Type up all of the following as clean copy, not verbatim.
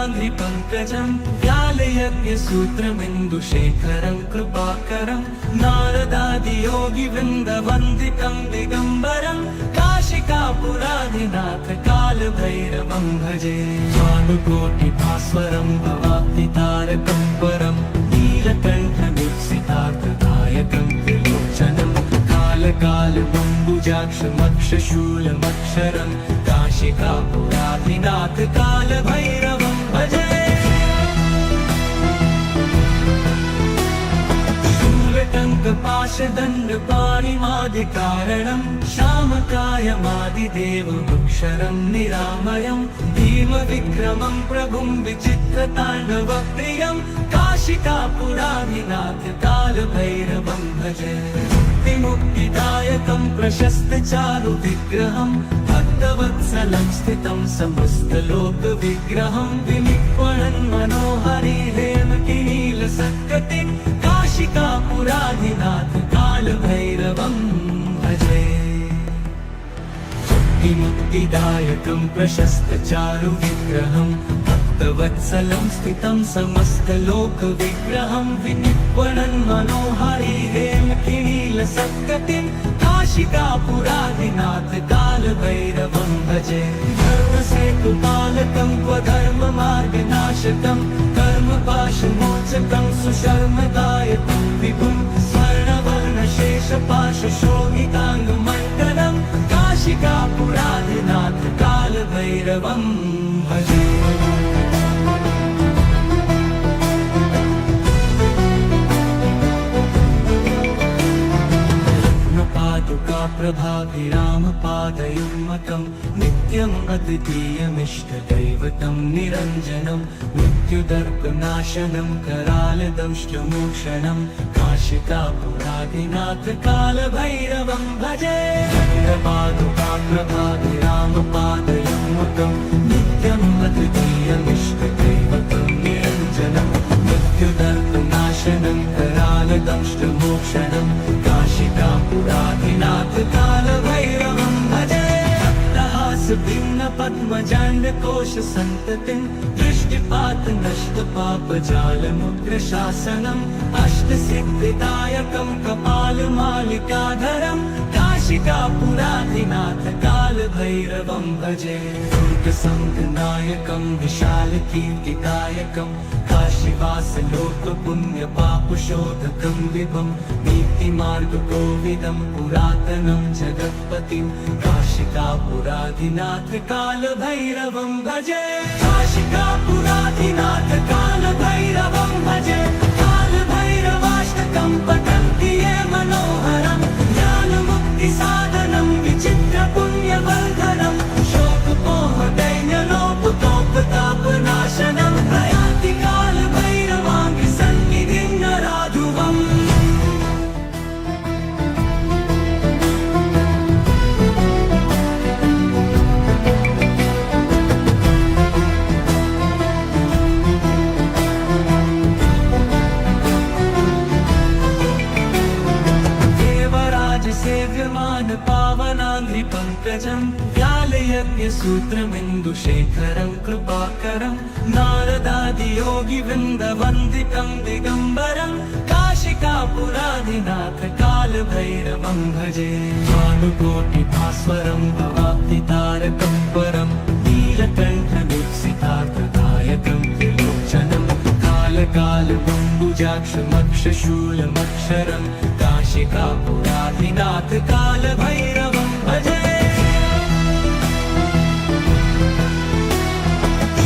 पावनाङ्घ्रिपङ्कजं व्यालयज्ञसूत्रमिन्दुशेखरं कृपाकरं नारदादियोगिवृन्दवन्दितं दिगम्बरं काशिकापुराधिनाथ कालभैरवं भजे। भानुकोटिभास्वरं भवाब्धितारकं परं नीलकण्ठमीप्सितार्थदायकं त्रिलोचनं कालकालबम्बुजाक्षमक्षशूलमक्षरं काशिकापुराधिनाथ कालभैरवं भजे। शूलटङ्कपाशदण्डपाणिमादिकारणं श्यामकायमादिदेवमक्षरं निरामयं भीमविक्रमं प्रभुं विचित्रताण्डवप्रियं काशिकापुराधिनाथ कालभैरवं भजे। मुक्तिदायकं प्रशस्तचारुविग्रहं भक्तवत्सलं स्थितं समस्तलोकविग्रहं विनिक्वणन् मनोहरि हेमकिनीलसत्कटिं काशिकापुराधिनाथ कालभैरवं भजे। मुक्तिदायकं प्रशस्तचारुविग्रहं भक्तवत्सलं स्थितं समस्तलोकविग्रहं विनिक्वणन् मनोहरि हेमकिनीलसत्कटिं काशिकापुराधिनाथ कालभैरवं भजे। धर्मसेतुपालकं स्वधर्ममार्गनाशकं कर्मपाशमोचकं सुशर्मदायकं विभुं स्वर्णवर्णशेषपाशशोभिताङ्गमण्डलं काशिकापुराधिनाथ कालभैरवं भजे। प्रभाभिरामपादयुग्मकं नित्यम् अद्वितीयमिष्टदैवतं निरञ्जनं मृत्युदर्पनाशनं करालदंष्टमोक्षणं काशिकापुराधिनाथ कालभैरवं भजे। प्रभाभिरामपादयुग्मकं नित्यम् अद्वितीयमिष्टदैवतं निरञ्जनं मृत्युदर्पनाशनं करालदंष्टमोक्षणं काशिकापुराधिनाथ कालभैरवं भजे। भिन्नपद्मजाण्डकोशसन्ततिं दृष्टिपातनष्टपापजालमुग्रशासनम् अष्टसिद्धिदायकं कपालमालिकाधरं काशिकापुराधिनाथ कालभैरवं भजे। दुर्गसङ्घनायकं विशालकीर्तिदायकं काशीवासलोकपुण्यपापशोधकं विभं नीतिमार्गकोविदं पुरातनं जगत्पतिं काशिकापुराधिनाथ कालभैरवं भजे। काशिकापुराधिनाथ कालभैरवं भजे। कालभैरवाष्टकं पठन्ति ये मनोहरं ज्ञानमुक्तिसाधनं विचित्रपुण्यवर्धनं शोकपोहदैन्यलोपतोपतापनाशनं प्रयान्ति कालभैरवाङ्घ्रिसन्निधिं नराधुवम्। सेव्यमान पावनाङ्घ्रिपङ्कजं व्यालयज्ञसूत्रमिन्दुशेखरं कृपाकरं नारदादियोगिवृन्दवन्दितं दिगम्बरं काशिकापुराधिनाथ कालभैरवं भजे। भानुकोटिभास्वरं भवाब्धितारकं परं नीलकण्ठमीप्सितार्थदायकं त्रिलोचनं कालकालबम्बुजाक्षमक्षशूलमक्षरं काशिकापुराधिनाथ कालभैरवं भजे।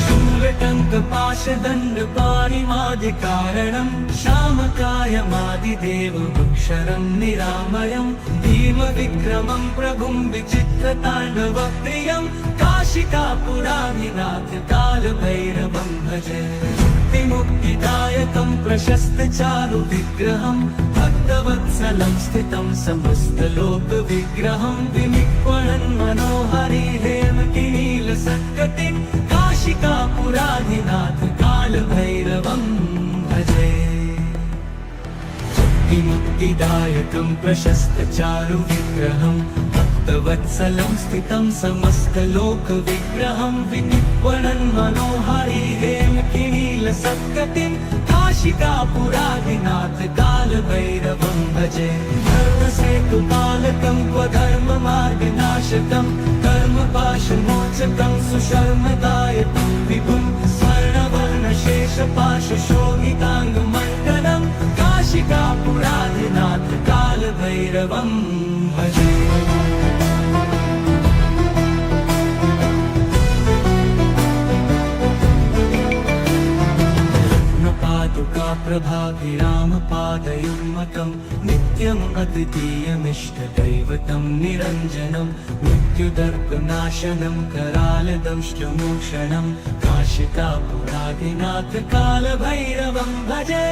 शूलटङ्कपाशदण्डपाणिमादिकारणं श्यामकायमादिदेवमक्षरं निरामयं भीमविक्रमं प्रभुं विचित्रताण्डवप्रियं काशिकापुराधिनाथ कालभैरवं भजे। मुक्तिदायकं प्रशस्तचारुविग्रहं भक्तवत्सलं स्थितं समस्तलोकविग्रहं विनिक्वणन् मनोहरि हेमकिनीलसत्कटिं काशिकापुराधिनाथ कालभैरवं भजे। मुक्तिदायकं प्रशस्तचारुविग्रहं भक्तवत्सलं स्थितं समस्तलोकविग्रहं विनिर्वणन् मनोहारी हेमकिनीलसत्कटिं काशिकापुरादिनाथ कालभैरवं भजे धर्मसेतुपालकं क्वधर्ममार्गनाशकं कर्मपाशमोचकं सुशर्मदायकं विभुं स्वर्णवर्णशेषपाशशोभिताङ्गमण्डलं काशिकापुरादिनाथ कालभैरवं भजे प्रभाभिरामपादयुग्मकं नित्यम् अद्वितीयमिष्टदैवतं निरञ्जनं मृत्युदर्पनाशनं करालदंष्टमोक्षणं काशिकापुरादिनाथ कालभैरवं भजे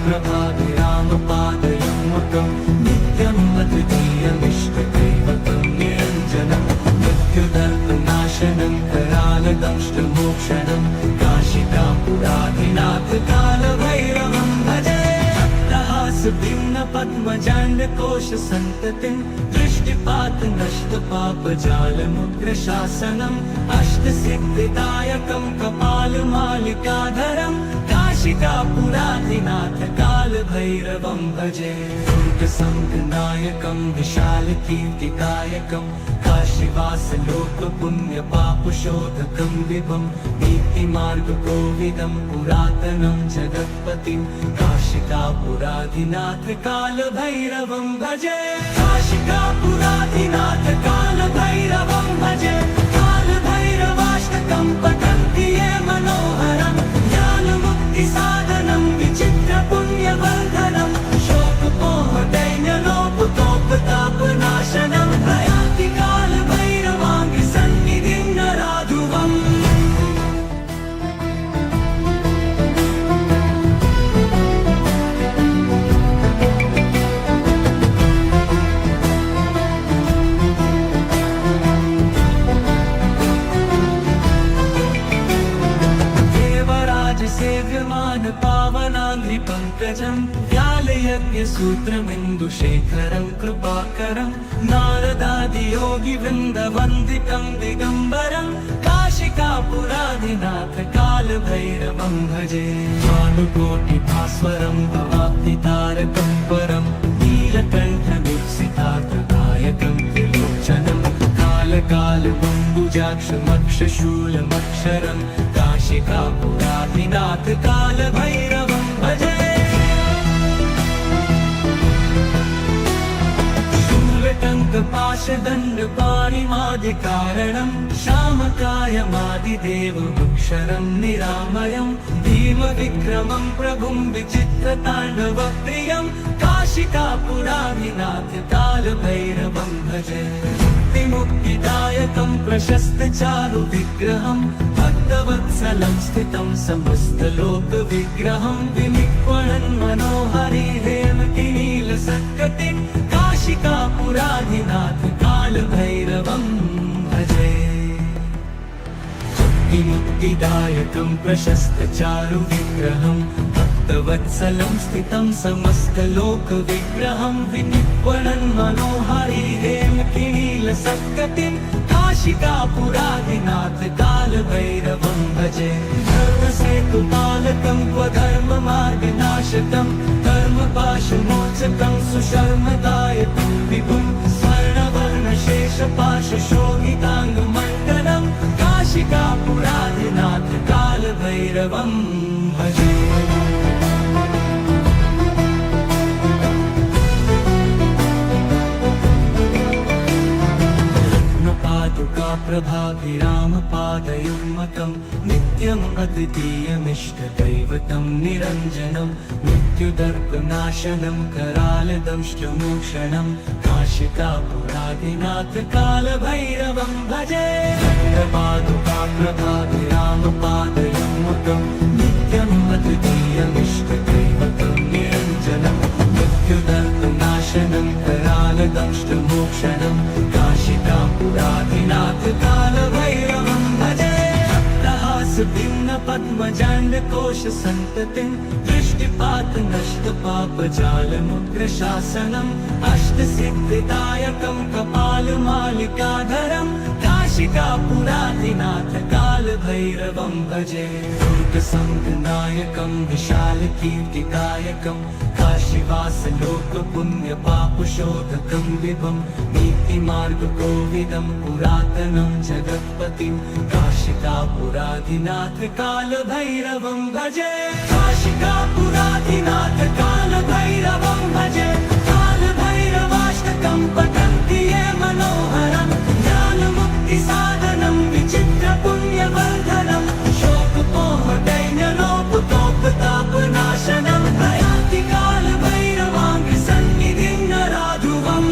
प्रभाभिरामपादयुग्मकं नित्यम् अद्वितीयमिष्टदैवतं निरञ्जनं मृत्युदर्पनाशनं करालदंष्टमोक्षणं काशिकापुरादिनाथ कालभैरवं भजे भिन्न पद्मजाण्डकोश सन्ततिं दृष्टिपात नष्ट पापजालमुग्रशासनम् अष्टसिद्धिदायकं कपालमालिकाधरं काशिकापुरादिनाथ कालभैरवं भजे दुर्गसङ्गनायकं विशालकीर्तिदायकं काशीवासलोकपुण्यपापशोधकं विभं नीतिमार्गकोविदं पुरातनं जगत्पतिं काशिकापुरादिनाथ कालभैरवं भजे काशिकापुरादिनाथ कालभैरवं भजे कालभैरवाष्टकं पठन्ति ये मनोहरं ज्ञानमुक्तिसाधनं विचित्रपुण्यवर्धनं शोकमोहदैन्यलोपतोपतापनाशनं प्रयाति कालभैरवाङ्गसन्निधिं नराधुवम् पावनाङ्घ्रिपङ्कजं व्यालयज्ञसूत्रमिन्दुशेखरं कृपाकरं नारदादियोगिवृन्दवन्दितं दिगम्बरं काशिकापुरादिनाथ कालभैरवं भजे भानुकोटिभास्वरं भवाब्धितारकं परं नीलकण्ठमीप्सितार्थदायकं त्रिलोचनं कालकालमम्बुजाक्षमक्षशूलमक्षरं काशिकापुरादिनाथ कालभैरवं भजे शूलटङ्कपाशदण्डपाणिमादिकारणं श्यामकायमादिदेवमक्षरं निरामयं भीमविक्रमं प्रभुं विचित्रताण्डवप्रियं काशिकापुरादिनाथ कालभैरवं भजे मुक्तिदायकं प्रशस्तचारुविग्रहं भक्तवत्सलं स्थितं समस्तलोकविग्रहं विनिर्वणन् मनोहारी हेमकिनीलसत्कटिं काशिकापुरादिनाथ कालभैरवं भजे मुक्तिदायकं प्रशस्तचारुविग्रहं भक्तवत्सलं स्थितं समस्तलोकविग्रहं विनिर्वणन् मनोहारी हेमकिनीलसत्कटिं काशिकापुरादिनाथ कालभैरवं भजे धर्मसेतुपालकं क्वधर्ममार्गनाशकं कर्मपाशमोचकं सुशर्मदायकं विभुं स्वर्णवर्णशेषपाशशोभिताङ्गमण्डलं काशिकापुरादिनाथ कालभैरवं भजे प्रभाभिरामपादयुग्मकं नित्यम् अद्वितीयमिष्टदैवतं निरञ्जनं मृत्युदर्पनाशनं करालदंष्टमोक्षणं काशिकापुरादिनाथ कालभैरवं भजे प्रभाभिरामपादयुग्मकं नित्यम् अद्वितीयमिष्टदैवतं निरञ्जनं मृत्युदर्पनाशनं करालदंष्टमोक्षणं काशिकापुरादिनाथ कालभैरवं भजे भिन्न पद्मजाण्ड कोश सन्ततिं दृष्टिपात नष्ट पाप जालमुग्र शासनम् अष्ट सिद्धिदायकं कपालमालिकाधरं काशिकापुराधिनाथ कालभैरवं भजे दुर्गसङ्गनायकं विशालकीर्तिदायकं काशीवास लोक पुण्य पापशोधकं विभं नीतिमार्गकोविदं पुरातनं जगत्पतिं काशिकापुराधिनाथ कालभैरवं भजे काशिकापुराधिनाथ कालभैरवं भजे कालभैरवाष्टकं पठन्ति ये मनोहरं ज्ञानमुक्तिसाधनं विचित्रपुण्यवर्धनं शोकपोहदैन्यलोपतोपतापनाशनं प्रयाति कालभैरवाङ्घ्रिसन्निधिं नराधुवम्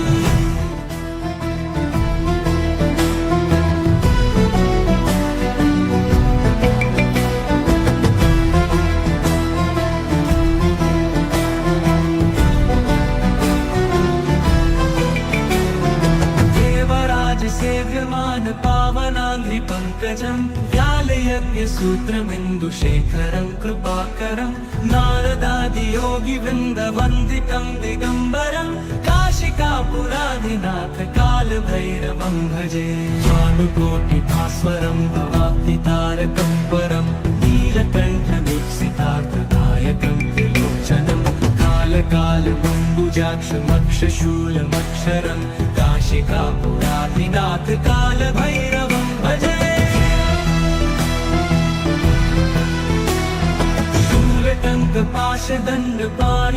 सेव्यमान पावनाङ्घ्रि पङ्कजं व्यालयज्ञसूत्रमिन्दुशेखरं कृपाकरं नारदादियोगिवृन्दवन्दितं दिगम्बरं काशिकापुराधिनाथ कालभैरवं भजे स्वानुकोटिभास्वरं भवाब्धितारकं परं नीलकण्ठवीक्षितार्थदायकं त्रिलोचनं कालकालबम्बुजाक्षमक्षशूलमक्षरं काशिकापुराधिनाथ कालभैरवं भजे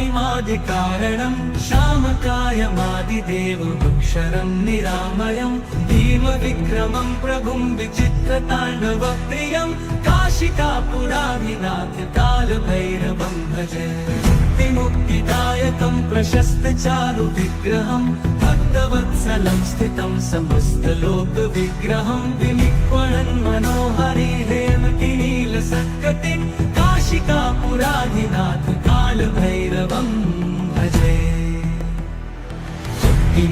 शूलटङ्कपाशदण्डपाणिमादिकारणं श्यामकायमादिदेवमक्षरं निरामयं भीमविक्रमं प्रभुं विचित्रताण्डवप्रियं काशिकापुराधिनाथ कालभैरवं भजे मुक्तिदायकं प्रशस्तचारु विग्रहं भक्तवत्सलं स्थितं समस्तलोकविग्रहं विनिक्वणन् मनोहरि हेमकिनीलसत्कटिं काशिकापुराधिनाथ कालभैरवं भजे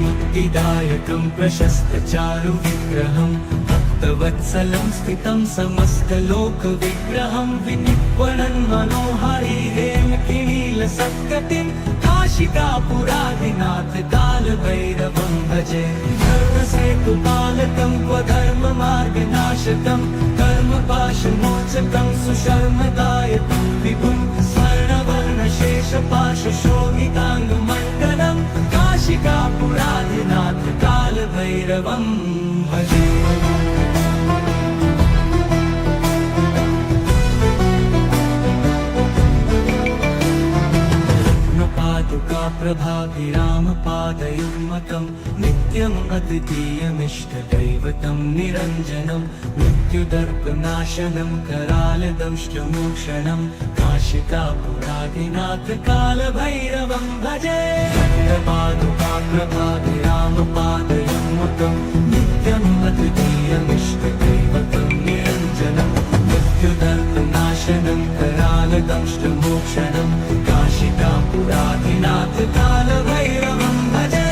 मुक्तिदायकं प्रशस्तचारु विग्रहं भक्तवत्सलं स्थितं समस्तलोकविग्रहं विनिक्वणन् मनोहरि हेमकिनीलसत्कटिं काशिकापुराधिनाथ कालभैरवं भजे धर्मसेतुपालकं क्वधर्ममार्गनाशकं कर्मपाशमोचकं सुशर्मदायकं विभुं स्वर्णवर्णशेषपाशशोभिताङ्गमण्डलं काशिकापुराधिनाथ कालभैरवं भजे प्रभाभिरामपादयुग्मकं नित्यम् अद्वितीयमिष्टदैवतं निरञ्जनं मृत्युदर्पनाशनं करालदंष्टमोक्षणं काशिकापुराधिनाथ कालभैरवं भजे प्रभाभिरामपादयुग्मकं नित्यम् अद्वितीयमिष्टदैवतं निरञ्जनं मृत्युदर्पनाशनं करालदंष्टमोक्षणं काशिकापुराधिनाथ कालभैरवं भजे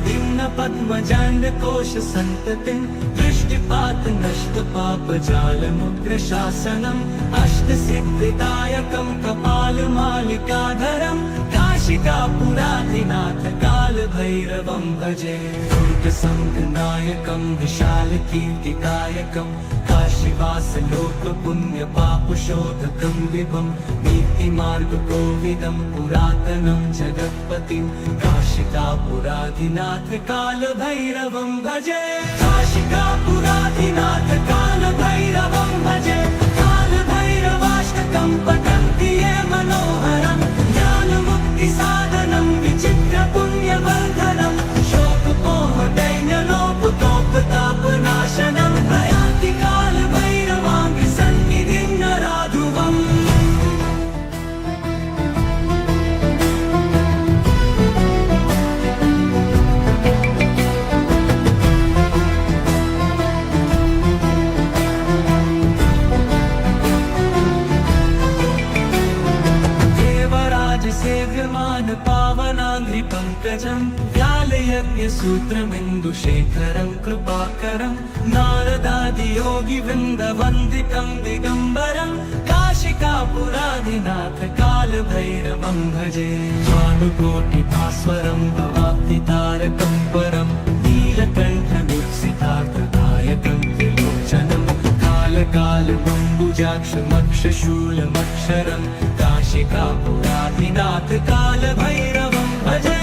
भिन्न पद्मजाण्ड कोश सन्ततिं दृष्टिपात नष्ट पाप जालमुग्र शासनम् अष्ट सिद्धिदायकं कपालमालिकाधरं काशिकापुराधिनाथ कालभैरवं भजे दुर्गसङ्गनायकं विशालकीर्तिदायकं काशीवास लोक पुण्य पापशोधकं विभं नीतिमार्गकोविदं पुरातनं जगत्पतिं काशिकापुराधिनाथ कालभैरवं भजे काशिकापुराधिनाथ कालभैरवं भजे कालभैरवाष्टकं पठन्ति ये मनोहरं ज्ञानमुक्तिसाधनं विचित्रपुण्यवर्धनं शोकपोहदैन्यलोपतोपतापनाशनं प्रयाति कालभैरवाङ्घ्रिसन्निधिं नराधुवम् पावनाङ्घ्रि पङ्कजं व्यालयज्ञसूत्रम् सूत्रमिन्दुशेखरं कृपाकरं नारदादियोगिवृन्दवन्दितं दिगम्बरं काशिकापुराधिनाथ कालभैरवं भजे भानुकोटिभास्वरं भवाब्धितारकं परं नीलकण्ठमीप्सितार्थदायकं त्रिलोचनं कालकालबम्बुजाक्षमक्षशूलमक्षरं काशिकापुराधिनाथ कालभैरवं भजे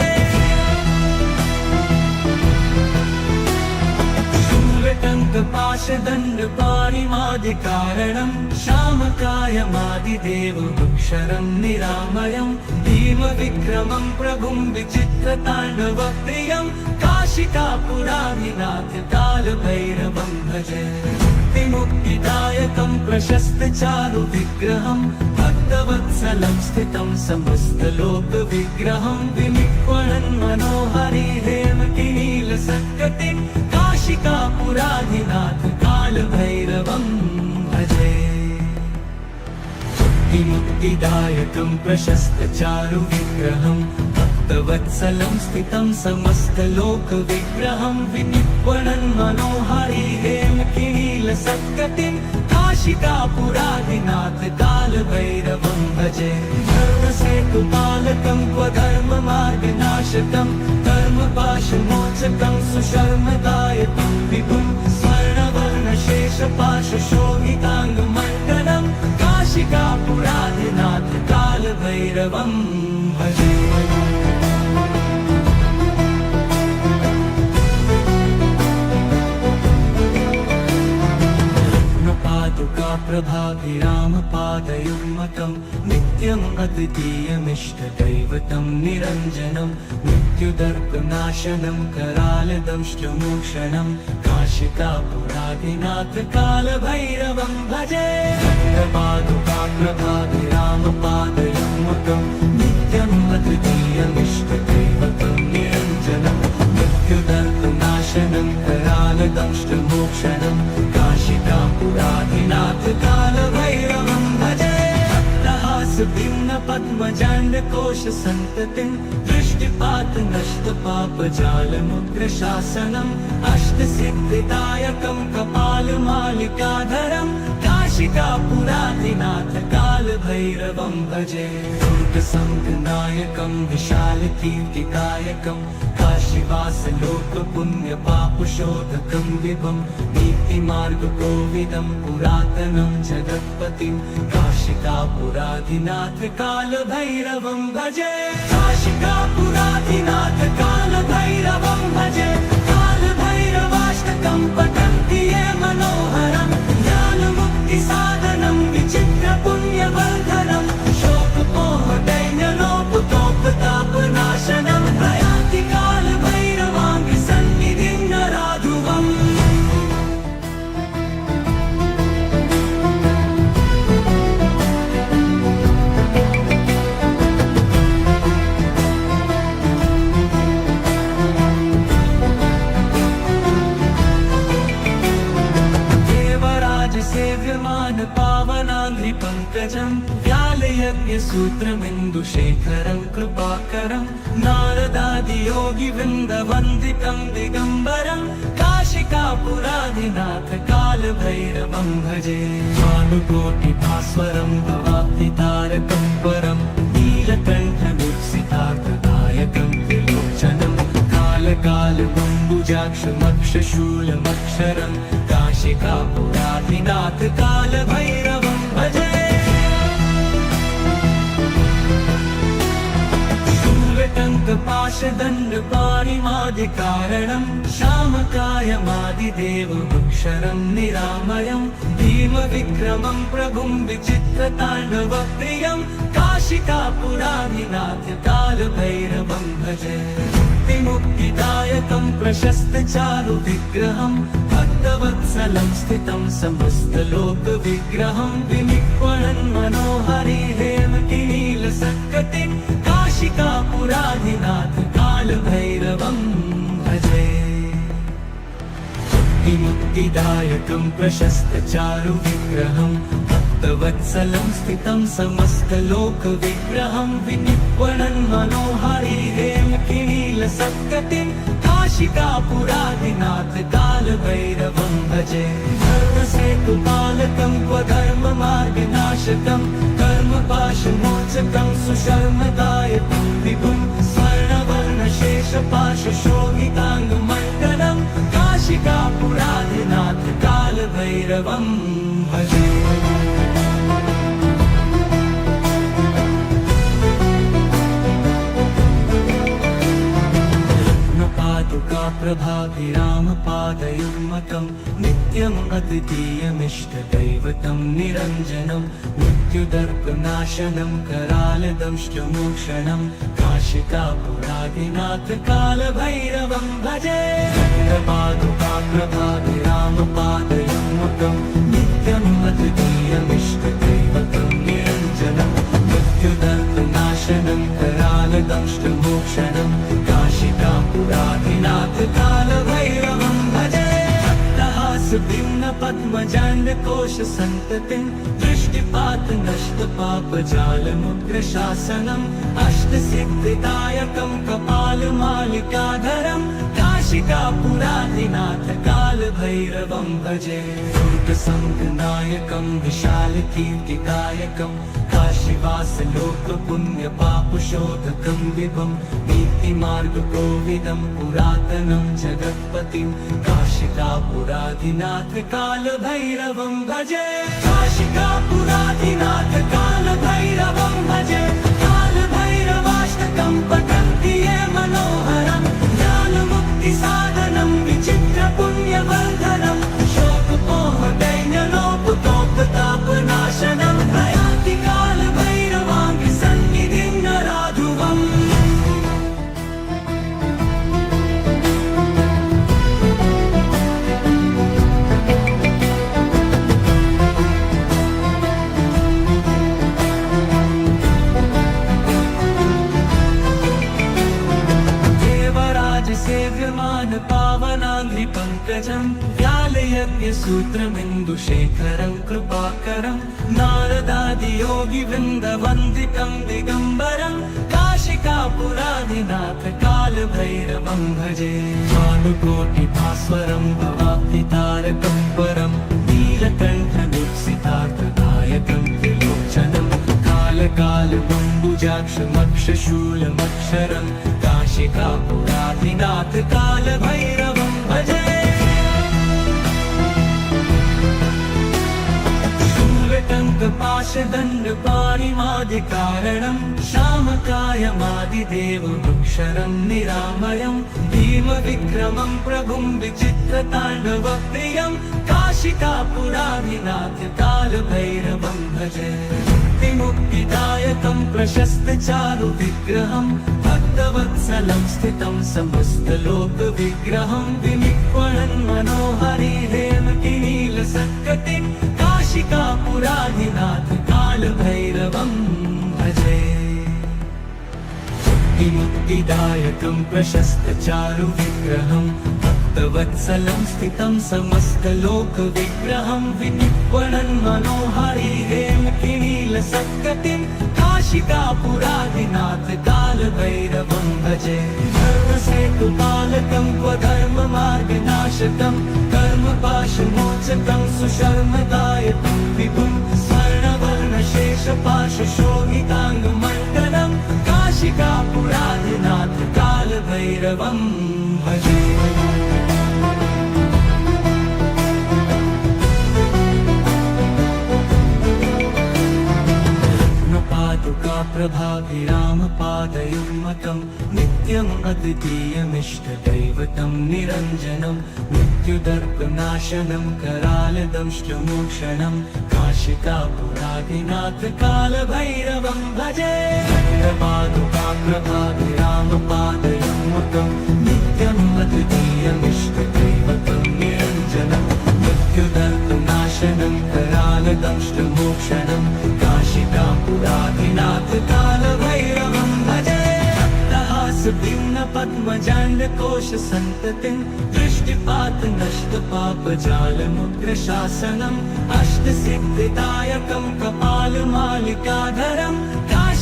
शूलटङ्कपाशदण्डपाणिमादिकारणं श्यामकायमादिदेवमक्षरं निरामयं भीमविक्रमं प्रभुं विचित्रताण्डवप्रियं काशिकापुराधिनाथ कालभैरवं भजे मुक्तिदायकं प्रशस्तचारुविग्रहं भक्तवत्सलं स्थितं समस्तलोकविग्रहं विनिक्वणन् मनोहरि हेमकिनीलसत्कटिं काशिकापुराधिनाथ कालभैरवं भजे मुक्तिदायकं प्रशस्तचारुविग्रहं भक्तवत्सलं स्थितं समस्तलोकविग्रहं विनिक्वणन् मनोहरि हेमकिनीलसत्कटिं काशिकापुराधिनाथ कालभैरवं भजे धर्मसेतुपालकं क्वधर्ममार्गनाशकं कर्मपाशमोचकं सुशर्मदायकं विभुं स्वर्णवर्णशेषपाशशोभिताङ्गमण्डलं काशिकापुराधिनाथ कालभैरवं भजे प्रभाभिरामपादयुग्मकं नित्यम् अद्वितीयमिष्टदैवतं निरञ्जनं मृत्युदर्पनाशनं करालदंष्टमोक्षणं काशिकापुराधिनाथ कालभैरवं भजे प्रभाभिरामपादयुग्मकं नित्यम् अद्वितीयमिष्टदैवतं निरञ्जनं मृत्युदर्पनाशनं करालदंष्टमोक्षणं काशिकापुराधिनाथ कालभैरवं भजे भिन्नपद्मजाण्डकोशसन्ततिं दृष्टिपातनष्टपापजालमुग्रशासनम् अष्टसिद्धिदायकं कपालमालिकाधरं काशिकापुराधिनाथ कालभैरवं भजे दुर्गसङ्गनायकं विशालकीर्तिदायकं काशीवासलोकपुण्यपापशोधकं विभं नीतिमार्गकोविदं पुरातनं जगत्पतिं काशिकापुराधिनाथ कालभैरवं भजे काशिकापुराधिनाथ कालभैरवं भजे कालभैरवाष्टकं पठन्ति ये मनोहरं ज्ञानमुक्तिसाधनं विचित्रपुण्यवर्धनं शोकमोहदैन्यलोपतोपतापनाशनं प्रयान्ति कालभैरवाङ्गसन्निधिं नराधुवम् पावनाङ्घ्रिपङ्कजं व्यालयज्ञसूत्रमिन्दुशेखरं कृपाकरं नारदादियोगिवृन्दवन्दितं दिगम्बरं काशिकापुराधिनाथ कालभैरवं भजे भानुकोटिभास्वरं भवाब्धितारकं परं नीलकण्ठमीप्सितार्थदायकं त्रिलोचनं कालकालबम्बुजाक्षमक्षशूलमक्षरं काशिकापुराधिनाथ कालभैरवं भजे शूलटङ्कपाशदण्डपाणिमादिकारणं श्यामकायमादिदेवमक्षरं निरामयं भीमविक्रमं प्रभुं विचित्रताण्डवप्रियं काशिकापुराधिनाथ कालभैरवं भजे मुक्तिदायकं प्रशस्तचारुविग्रहं भक्तवत्सलं स्थितं समस्तलोकविग्रहं विनिक्वणन् मनोहरि हेमकिनीलसत्कटिं काशिकापुराधिनाथ कालभैरवं भजे मुक्तिदायकं प्रशस्तचारुविग्रहं भक्तवत्सलं स्थितं समस्तलोकविग्रहं विनिक्वणन् मनोहरि हेमकिनीलसत्कटिं काशिकापुराधिनाथ कालभैरवं भजे धर्मसेतुपालकं स्वधर्ममार्गनाशकं कर्मपाशमोचकं सुशर्मदायकं विभुं स्वर्णवर्णशेषपाशशोभिताङ्गमण्डलं काशिकापुराधिनाथ कालभैरवं भजे प्रभाभिरामपादयुग्मकं नित्यम् अद्वितीयमिष्टदैवतं निरञ्जनं मृत्युदर्पनाशनं करालदंष्टमोक्षणं काशिकापुराधिनाथ कालभैरवं भजे प्रभाभिरामपादयुग्मकं नित्यम् अद्वितीयमिष्टदैवतं निरञ्जनं मृत्युदर्पनाशनं करालदंष्टमोक्षणं काशिकापुराधिनाथ कालभैरवं भजे भिन्न पद्मजाण्डकोश सन्ततिं दृष्टिपात नष्ट पापजालमुग्रशासनम् अष्टसिद्धिदायकं कपालमालिकाधरं काशिकापुराधिनाथ कालभैरवं भजे दुर्गसङ्गनायकं विशालकीर्तिदायकं काशीवासलोकपुण्यपापशोधकं विभुं नीतिमार्गकोविदं पुरातनं जगत्पतिं काशिकापुराधिनाथ कालभैरवं भजे काशिकापुराधिनाथ कालभैरवं भजे कालभैरवाष्टकं पठन्ति ये मनोहरं ज्ञानमुक्तिसाधनं विचित्रपुण्यवर्धनं शोकपोहदैन्यलोपतोपतापनाशनं प्रयाति कालभैरवाङ्गि सन्निधिं नराधुवम् सेव्यमान पावनाङ्घ्रि पङ्कजं व्यालयज्ञसूत्रमिन्दुशेखरं कृपाकरं नारदादियोगिवृन्दवन्दितं दिगम्बरं काशिकापुराधिनाथ कालभैरवं भजे भानुकोटिभास्वरं भवाब्धितारकं परं नीलकण्ठदुःसितार्थदायकं त्रिलोचनं कालकालबम्बुजाक्षमक्षशूलमक्षरं काशिकापुराधिनाथ कालभैरवं भजे शूलटङ्कपाशदण्डपाणिमादिकारणं श्यामकायमादिदेवमक्षरं निरामयं भीमविक्रमं प्रभुं विचित्रताण्डवप्रियं काशिकापुराधिनाथ कालभैरवं भजे मुक्तिदायकं प्रशस्तचारुविग्रहं भक्तवत्सलं स्थितं समस्तलोकविग्रहं विनिक्वणन् मनोहरिहेमकिनीलसत्कटिं काशिकापुराधिनाथ कालभैरवं भजे मुक्तिदायकं प्रशस्तचारुविग्रहं भक्तवत्सलं स्थितं समस्तलोकविग्रहं विनिक्वणन् मनोहरिहेमकिनीलसत्कटिं काशिकापुराधिनाथ कालभैरवं भजे धर्मसेतुपालकं स्वधर्ममार्गनाशकं कर्मपाशमोचकं सुशर्मदायकं विभुं स्वर्णवर्णशेषपाशशोभिताङ्गमण्डलं काशिकापुराधिनाथ कालभैरवं भजे प्रभाभिरामपादयुग्मकं नित्यम् अद्वितीयमिष्टदैवतं निरञ्जनं मृत्युदर्पनाशनं करालदंष्टमोक्षणं काशिकापुराधिनाथ कालभैरवं भजे प्रभाभिरामपादयुग्मकं नित्यम् अद्वितीयमिष्टदैवतं निरञ्जनं मृत्युदर्पनाशनं करालदंष्टमोक्षणं काशिकापुराधिनाथ कालभैरवं भजे भिन्न पद्मजाण्डकोश सन्ततिं दृष्टिपात नष्ट पापजालमुग्रशासनम् अष्टसिद्धिदायकं कपालमालिकाधरं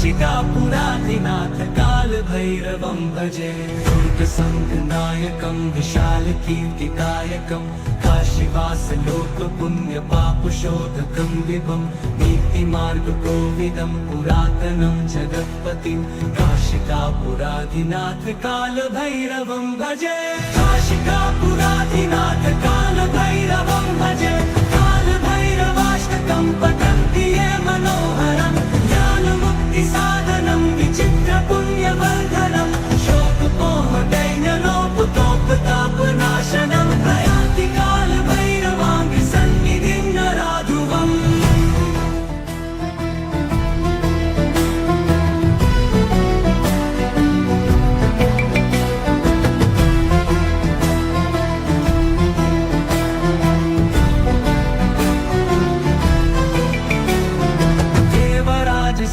काशिकापुराधिनाथ कालभैरवं भजे दुर्गसङ्घनायकं विशालकीर्तिकायकं काशीवासलोकपुण्यपापशोधकं विभं नीतिमार्गकोविदं पुरातनं जगत्पतिं काशिकापुराधिनाथ कालभैरवं भजे काशिकापुराधिनाथ कालभैरवं भजे कालभैरवाष्टकं पठन्ति ये मनोहरं ज्ञानमुक्तिसाधनं विचित्रपुण्यवर्धनं शोकमोहदैन्यलोपतोपतापनाशनं प्रयान्ति कालभैरवाङ्घ्रिसन्निधिं नराधुवम्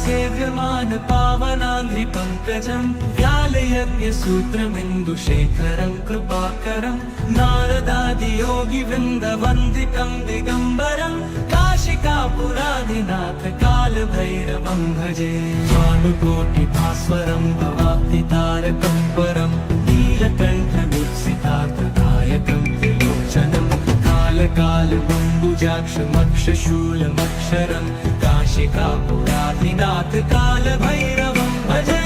सेव्यमान पावनाङ्घ्रिपङ्कजं व्यालयज्ञसूत्रमिन्दुशेखरं कृपाकरं नारदादियोगिवृन्दवन्दितं दिगम्बरं काशिकापुराधिनाथ कालभैरवं भजे भानुकोटिभास्वरं भवाब्धितारकं परं नीलकण्ठमीप्सितार्थदायकं त्रिलोचनं कालकालबम्बुजाक्षमक्षशूलमक्षरं काशिकापुराधिनाथ कालभैरवं भजे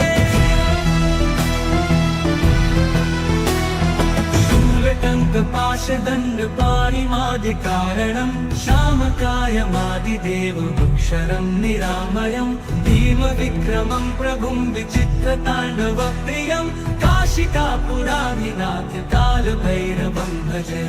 शूलटङ्कपाशदण्डपाणिमादिकारणं श्यामकायमादिदेवमक्षरं निरामयं भीमविक्रमं प्रभुं विचित्रताण्डवप्रियं काशिकापुराधिनाथ कालभैरवं भजे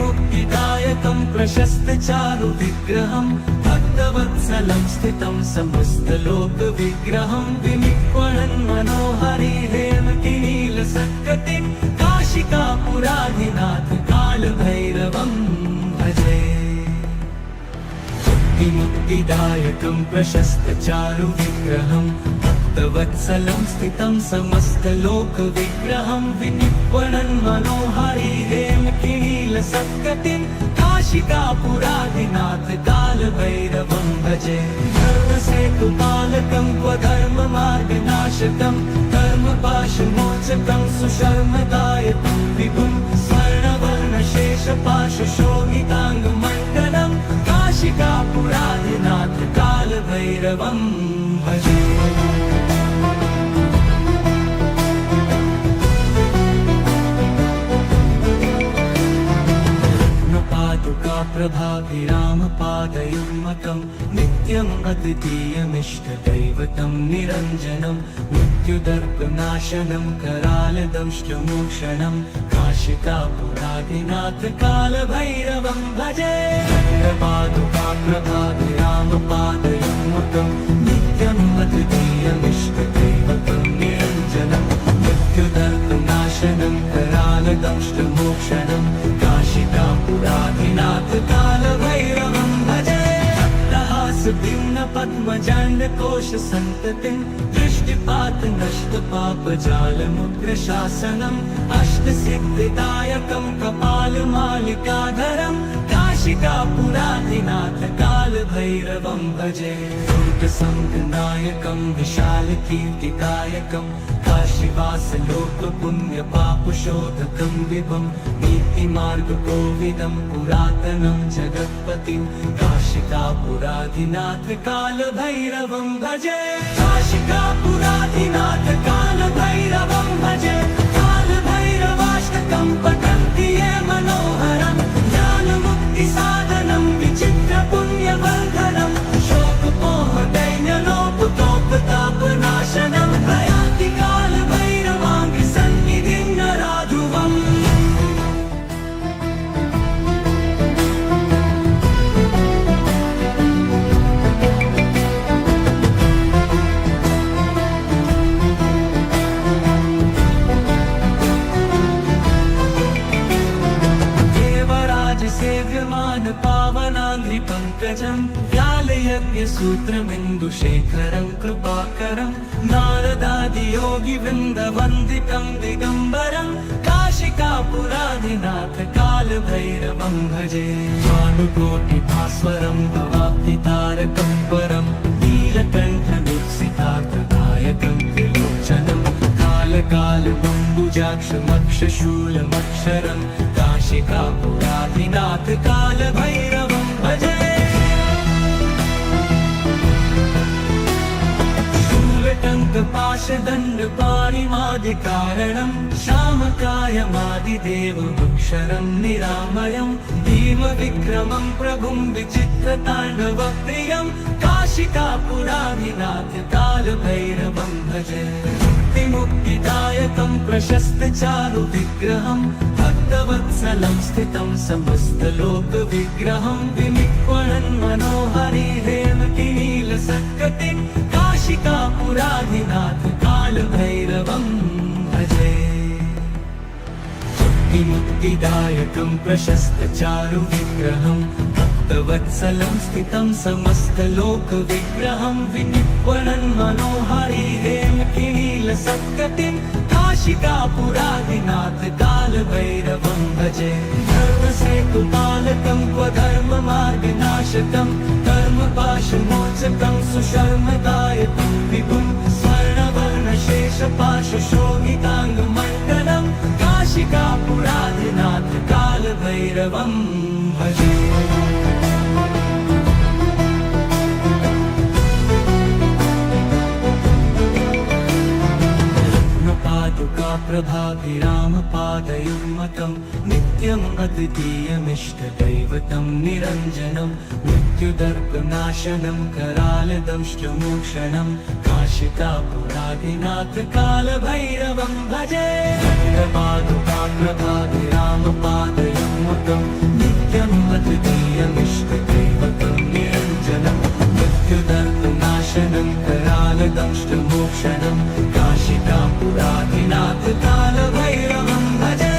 मुक्तिदायकं प्रशस्तचारुविग्रहं भक्तवत्सलं स्थितं समस्तलोकविग्रहं विनिक्वणन् मनोहरि हेमकिनीलसत्कटिं काशिकापुराधिनाथ कालभैरवं भजे मुक्तिदायकं प्रशस्तचारुविग्रहं भक्तवत्सलं स्थितं समस्तलोकविग्रहं विनिक्वणन् मनोहरि हेमकिनीलसत्कटिं काशिकापुराधिनाथ कालभैरवं भजे धर्मसेतुपालकं क्वधर्ममार्गनाशकं कर्मपाशमोचकं सुशर्मदायकं विभुं स्वर्णवर्णशेषपाशशोभिताङ्गमण्डलं काशिकापुराधिनाथ कालभैरवं भजे प्रभाभिरामपादयुग्मकं नित्यम् अद्वितीयमिष्टदैवतं निरञ्जनं मृत्युदर्पनाशनं करालदंष्टमोक्षणं काशिकापुराधिनाथ कालभैरवं भजे प्रभाभिरामपादयुग्मकं नित्यम् अद्वितीयमिष्टदैवतं निरञ्जनं मृत्युदर्पनाशनं करालदंष्टमोक्षणं काशिकापुराधिनाथ कालभैरवं भजे पद्मजाण्डकोशसन्ततिं दृष्टिपातनष्टपापजालमुग्रशासनम् अष्टसिद्धिदायकं कपालमालिकाधरं काशिकापुराधिनाथ कालभैरवं भजे दुर्गसङ्घनायकं विशालकीर्तिकायकं काशीवासलोकपुण्यपापशोधकं विभं नीतिमार्गकोविदं पुरातनं जगत्पतिं काशिकापुराधिनाथ कालभैरवं भजे काशिकापुराधिनाथ कालभैरवं भजे कालभैरवाष्टकं पठन्ति ये मनोहरं ज्ञानमुक्तिसाधनं विचित्रपुण्यवर्धनं शोकमोहदैन्यलोपतोपतापनाशनं प्रयान्ति कालभैरवाङ्घ्रिसन्निधिं नराधुवम् सेव्यमान पावनाङ्घ्रिपङ्कजं व्यालयज्ञसूत्रमिन्दुशेखरं कृपाकरं नारदादियोगिवृन्दवन्दितं दिगम्बरं काशिकापुराधिनाथ कालभैरवं भजे भानुकोटिभास्वरं भवाब्धितारकं परं नीलकण्ठमीप्सितार्थदायकं कालकालबम्बुजाक्षमक्षशूलमक्षरं काशिकापुराधिनाथ कालभैरवं भजे। शूलटङ्कपाशदण्डपाणिमादिकारणं श्यामकायमादिदेवमक्षरं निरामयं भीमविक्रमं प्रभुं विचित्रताण्डवप्रियं काशिकापुराधिनाथ कालभैरवं भजे। मुक्तिदायकं प्रशस्तचारुविग्रहं भक्तवत्सलं स्थितं समस्तलोकविग्रहं विनिक्वणन् मनोहरि हेमकिनीलसत्कटिं काशिकापुराधिनाथ कालभैरवं भजे। मुक्तिदायकं प्रशस्तचारुविग्रहं भक्तवत्सलं स्थितं समस्तलोकविग्रहं विनिक्वणन् मनोहरि हेमकिनीलसत्कटिं काशिकापुराधिनाथ कालभैरवं भजे। धर्मसेतुपालकं क्वधर्ममार्गनाशकं कर्मपाशमोचकं सुशर्मदायकं विभुं स्वर्णवर्णशेषपाशशोभिताङ्गमण्डलं काशिकापुराधिनाथ कालभैरवं भजे। प्रभाभिरामपादयुग्मकं नित्यम् अद्वितीयमिष्टदैवतं निरञ्जनं मृत्युदर्पनाशनं करालदंष्टमोक्षणं काशिकापुराधिनाथ कालभैरवं भजे। प्रभाभिरामपादयुग्मकं नित्यम् अद्वितीयमिष्टदैवतं निरञ्जनं मृत्युदर्पनाशनं करालदंष्टमोक्षणं काशिकापुराधिनाथ कालभैरवं भजे।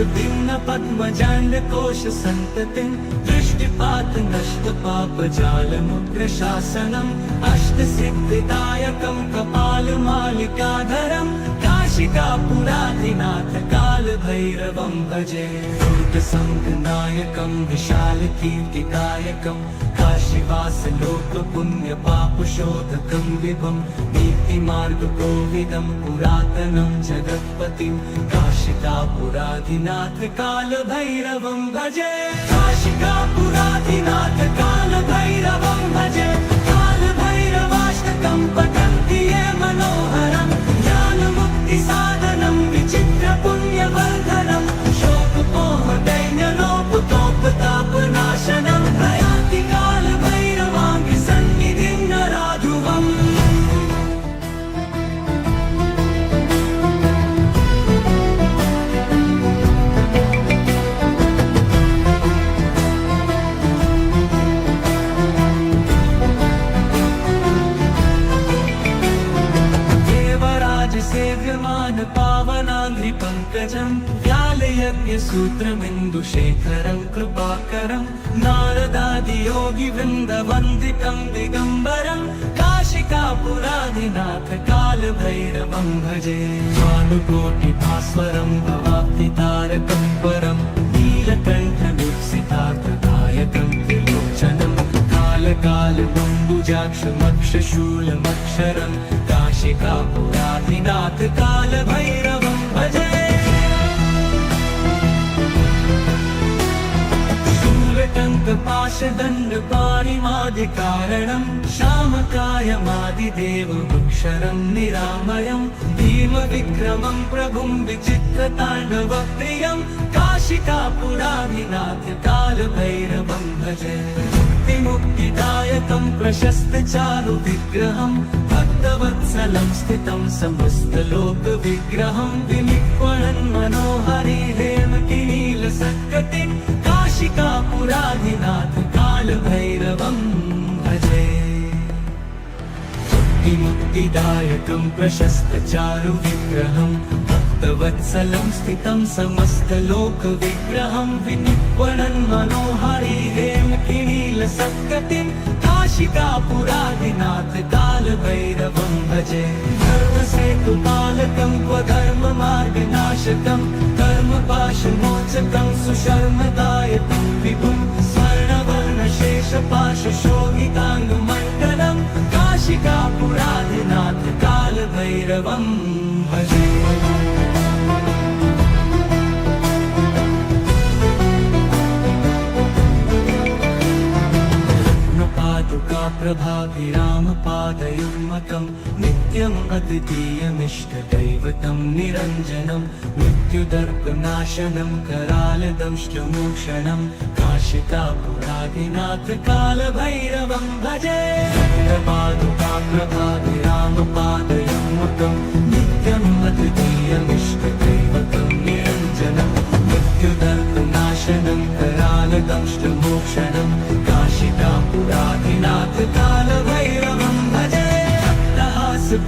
भिन्नपद्मजाण्डकोशसन्ततिं दृष्टिपातनष्टपापजालमुग्रशासनम् अष्टसिद्धिदायकं कपालमालिकाधरं काशिकापुराधिनाथ कालभैरवं भजे। दुर्गसङ्गनायकं विशालकीर्तिदायकं काशीवासलोकपुण्यपापशोधकं विभं नीतिमार्गकोविदं पुरातनं जगत्पतिं काशिकापुराधिनाथ कालभैरवं भजे। काशिकापुराधिनाथ कालभैरवं भजे। कालभैरवाष्टकं पठन्ति ये मनोहरं ज्ञानमुक्तिसाधनं विचित्रपुण्यवर्धनं शोकपोहदैन्यलोपतोपतापनाशनं प्रयान्ति कालभैरवाङ्घ्रिसन्निधिं नराधुवम्। सेव्यमान पावनाङ्घ्रिपङ्कजं व्यालयज्ञसूत्रमिन्दुशेखरं कृपाकरं नारदादियोगिवृन्दवन्दितं दिगम्बरं काशिकापुराधिनाथ कालभैरवं भजे। भानुकोटिभास्वरं भवाब्धितारकं परं नीलकण्ठवीक्षितार्थदायकं त्रिलोचनं कालकालबम्बुजाक्षमक्षशूलमक्षरं काशिकापुराधिनाथ कालभैरवं भजे। शूलटङ्कपाशदण्डपाणिमादिकारणं श्यामकायमादिदेवमक्षरं निरामयं भीमविक्रमं प्रभुं विचित्रताण्डवप्रियं काशिकापुराधिनाथ कालभैरवं भजे। मुक्तिदायकं प्रशस्तचारुविग्रहं भक्तवत्सलं स्थितं समस्तलोकविग्रहं विनिक्वणन् मनोहरि हेमकिनीलसत्कटिं काशिकापुराधिनाथ कालभैरवं भजे। मुक्तिदायकं प्रशस्तचारुविग्रहं भक्तवत्सलं स्थितं समस्तलोकविग्रहं विनिक्वणन् मनोहरि हेमकिनीलसत्कटिं काशिकापुराधिनाथ कालभैरवं भजे। धर्मसेतुपालकं क्वधर्ममार्गनाशकं कर्मपाशमोचकं सुशर्मदायकं विभुं स्वर्णवर्णशेषपाशशोभिताङ्गमण्डलं काशिकापुराधिनाथ कालभैरवं भजे। कालभैरवोऽनुकाप्रभाभिरामपादयुग्मकं नित्यम् अद्वितीयमिष्टदैवतं निरञ्जनं मृत्युदर्पनाशनं करालदंष्टमोक्षणं काशिकापुराधिनाथ कालभैरवं भजे। कालपादुकाप्रभाभिरामपादयुग्मकं नित्यम् अद्वितीयमिष्टदैवतं निरञ्जनं मृत्युदर्पनाशनं करालदंष्टमोक्षणं काशिकापुराधिनाथ कालभैरवं भजे।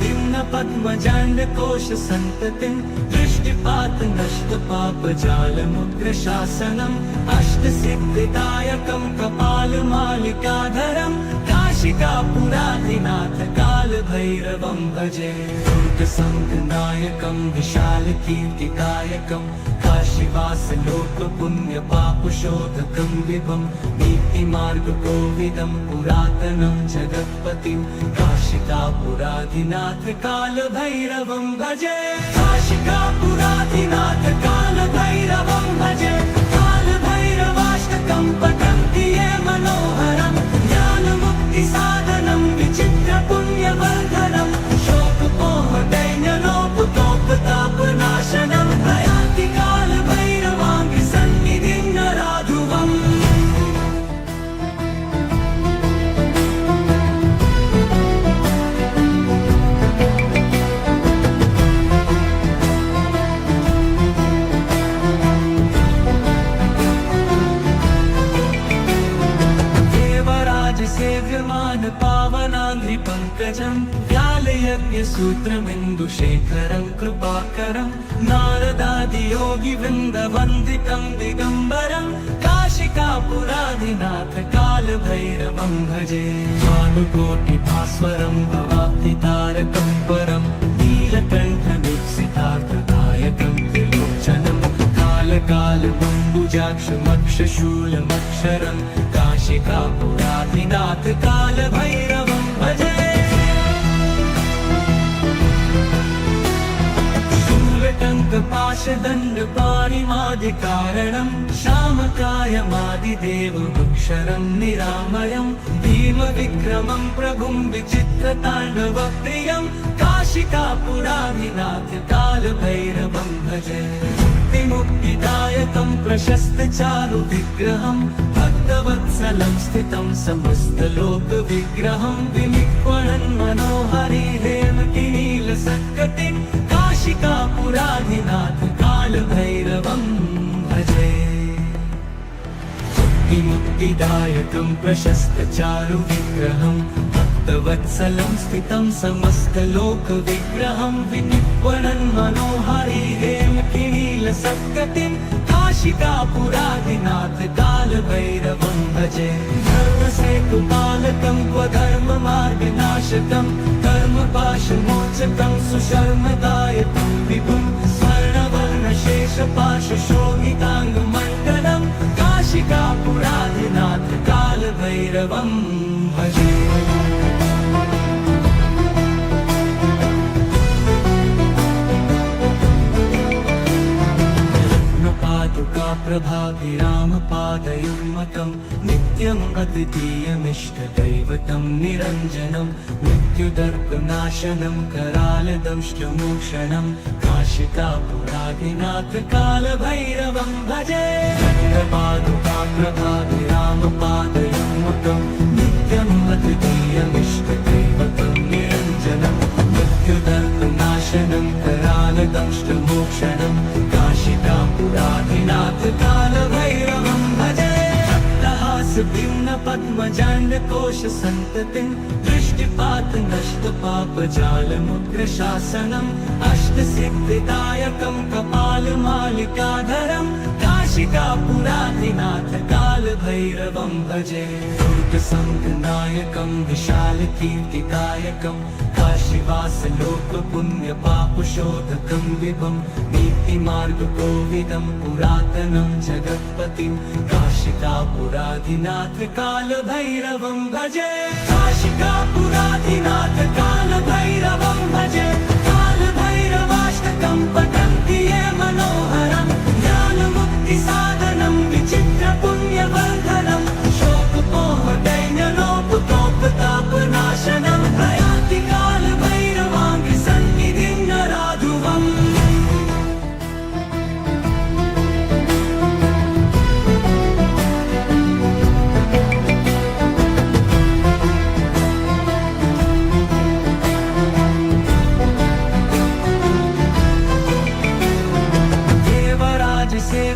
भिन्न पद्मजाण्डकोश सन्ततिं दृष्टिपात नष्ट पापजालमुग्रशासनम् अष्टसिद्धिदायकं कपालमालिकाधरं काशिकापुराधिनाथ कालभैरवं भजे। दुर्गसङ्घनायकं विशालकीर्तिदायकं काशीवासलोकपुण्यपापशोधकं विभं नीतिमार्गकोविदं पुरातनं जगत्पतिं काशिकापुराधिनाथ कालभैरवं भजे। काशिकापुराधिनाथ कालभैरवं भजे। कालभैरवाष्टकं पठन्ति ये मनोहरं ज्ञानमुक्तिसाधनं विचित्रपुण्यवर्धनं शोकमोहदैन्यलोपतोपतापनाशनं प्रयान्ति कालभैरवाङ्घ्रिसन्निधिं नराधुवम्। सेव्यमान पावनाङ्घ्रिपङ्कजं व्यालयज्ञसूत्रमिन्दुशेखरं कृपाकरं नारदादियोगिवृन्दवन्दितं दिगम्बरं काशिकापुराधिनाथ कालभैरवं भजे। भानुकोटिभास्वरं भवाब्धितारकं परं नीलकण्ठमीप्सितार्थदायकं त्रिलोचनं कालकालबम्बुजाक्षमक्षशूलमक्षरं काशिकापुराधिनाथ कालभैरवं भजे। शूलटङ्कपाशदण्डपाणिमादिकारणं श्यामकायमादिदेवमक्षरं निरामयं भीमविक्रमं प्रभुं विचित्रताण्डवप्रियं काशिकापुराधिनाथ कालभैरवं भजे। मुक्तिदायकं प्रशस्तचारुविग्रहं भक्तवत्सलं स्थितं समस्तलोकविग्रहं विनिक्वणन् मनोहरि हेमकिनीलसत्कटिं काशिकापुराधिनाथ कालभैरवं भजे। मुक्तिदायकं प्रशस्तचारुविग्रहं भक्तवत्सलं स्थितं समस्तलोकविग्रहं विनिक्वणन् मनोहरि हेमकिनीलसत्कटिं काशिकापुराधिनाथ कालभैरवं भजे। धर्मसेतुपालकं क्वधर्ममार्गनाशकं कर्मपाशमोचकं सुशर्मदायकं विभुं स्वर्णवर्णशेषपाशशोभिताङ्गमण्डलं काशिकापुराधिनाथ कालभैरवं भजे। प्रभाभिरामपादयुग्मकं नित्यम् अद्वितीयमिष्टदैवतं निरञ्जनं मृत्युदर्पनाशनं करालदंष्टमोक्षणं काशिकापुराधिनाथ कालभैरवं भजे। प्रभाभिरामपादयुग्मकं नित्यम् अद्वितीयमिष्टदैवतं निरञ्जनं मृत्युदर्पनाशनं करालदंष्टमोक्षणं काशिकापुराधिनाथ कालभैरवं भजे। भिन्न पद्मजाण्डकोश सन्ततिं दृष्टिपात नष्ट पापजालमुग्रशासनम् अष्टसिद्धिदायकं कपालमालिकाधरं काशिकापुराधिनाथ कालभैरवं भजे। दुर्गसङ्घनायकं विशालकीर्तिदायकं काशीवासलोकपुण्यपापशोधकं विभं नीतिमार्गकोविदं पुरातनं जगत्पतिं काशिकापुराधिनाथ कालभैरवं भजे। काशिकापुराधिनाथ कालभैरवं भजे। कालभैरवाष्टकं पठन्ति ये मनोहरं ज्ञानमुक्तिसाधनं विचित्रपुण्यवर्धनं शोकमोहदैन्यलोपतोपताप